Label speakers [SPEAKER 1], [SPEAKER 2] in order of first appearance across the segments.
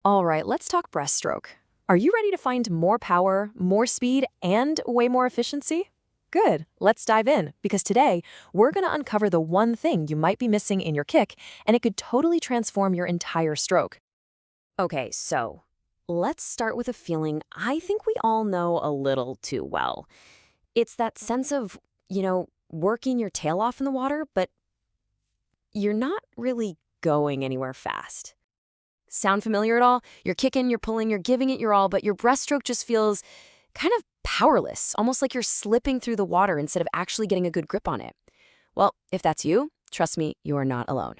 [SPEAKER 1] All right, let's talk breaststroke. Are you ready to find more power, more speed, and way more efficiency? Good, let's dive in, because today we're going to uncover the one thing you might be missing in your kick, and it could totally transform your entire stroke.
[SPEAKER 2] Okay, so let's start with a feeling I think we all know a little too well. It's that sense of, working your tail off in the water, but you're not really going anywhere fast. Sound familiar at all? You're kicking, you're pulling, you're giving it your all, but your breaststroke just feels kind of powerless, almost like you're slipping through the water instead of actually getting a good grip on it. Well, if that's you, trust me, you are not alone.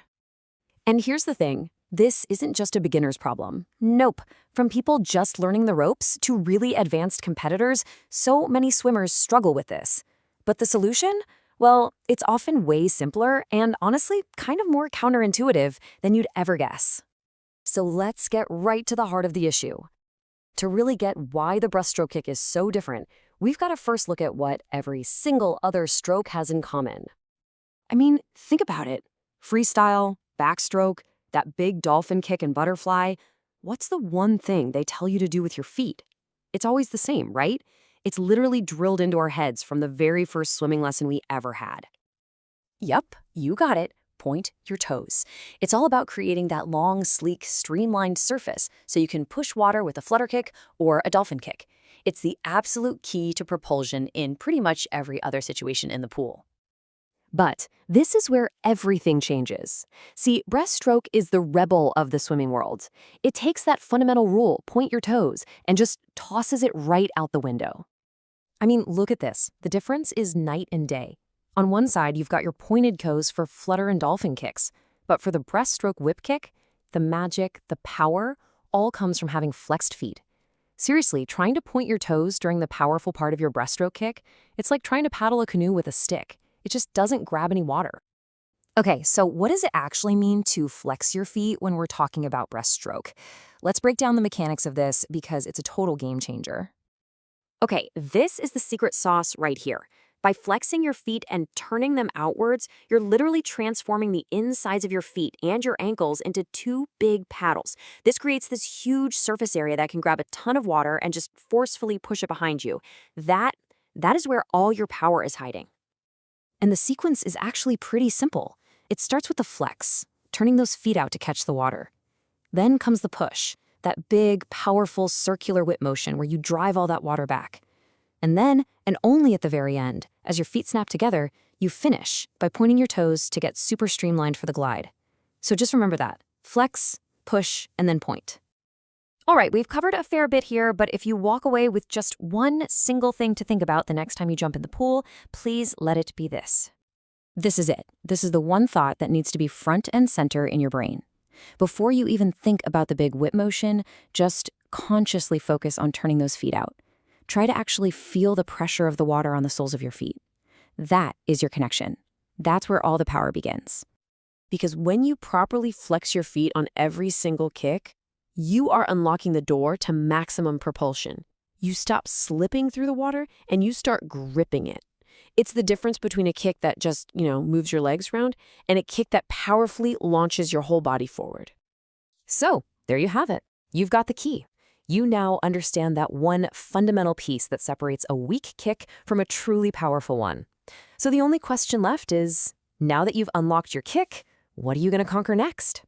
[SPEAKER 2] And here's the thing. This isn't just a beginner's problem. Nope. From people just learning the ropes to really advanced competitors, so many swimmers struggle with this. But the solution? Well, it's often way simpler and honestly kind of more counterintuitive than you'd ever guess. So let's get right to the heart of the issue. To really get why the breaststroke kick is so different, we've got to first look at what every single other stroke has in common. I mean, think about it. Freestyle, backstroke, that big dolphin kick and butterfly. What's the one thing they tell you to do with your feet? It's always the same, right? It's literally drilled into our heads from the very first swimming lesson we ever had. Yep, you got it. Point your toes. It's all about creating that long, sleek, streamlined surface so you can push water with a flutter kick or a dolphin kick. It's the absolute key to propulsion in pretty much every other situation in the pool. But this is where everything changes. See, breaststroke is the rebel of the swimming world. It takes that fundamental rule, point your toes, and just tosses it right out the window. I mean, look at this. The difference is night and day. On one side, you've got your pointed toes for flutter and dolphin kicks. But for the breaststroke whip kick, the magic, the power, all comes from having flexed feet. Seriously, trying to point your toes during the powerful part of your breaststroke kick, it's like trying to paddle a canoe with a stick. It just doesn't grab any water. Okay, so what does it actually mean to flex your feet when we're talking about breaststroke? Let's break down the mechanics of this because it's a total game changer. Okay, this is the secret sauce right here. By flexing your feet and turning them outwards, you're literally transforming the insides of your feet and your ankles into two big paddles. This creates this huge surface area that can grab a ton of water and just forcefully push it behind you. That is where all your power is hiding. And the sequence is actually pretty simple. It starts with the flex, turning those feet out to catch the water. Then comes the push, that big, powerful circular whip motion where you drive all that water back. And then, and only at the very end, as your feet snap together, you finish by pointing your toes to get super streamlined for the glide. So just remember that. Flex, push, and then point. All right, we've covered a fair bit here, but if you walk away with just one single thing to think about the next time you jump in the pool, please let it be this. This is it. This is the one thought that needs to be front and center in your brain. Before you even think about the big whip motion, just consciously focus on turning those feet out. Try to actually feel the pressure of the water on the soles of your feet. That is your connection. That's where all the power begins. Because when you properly flex your feet on every single kick, you are unlocking the door to maximum propulsion. You stop slipping through the water and you start gripping it. It's the difference between a kick that just, moves your legs around and a kick that powerfully launches your whole body forward. So, there you have it. You've got the key. You now understand that one fundamental piece that separates a weak kick from a truly powerful one. So the only question left is, now that you've unlocked your kick, what are you going to conquer next?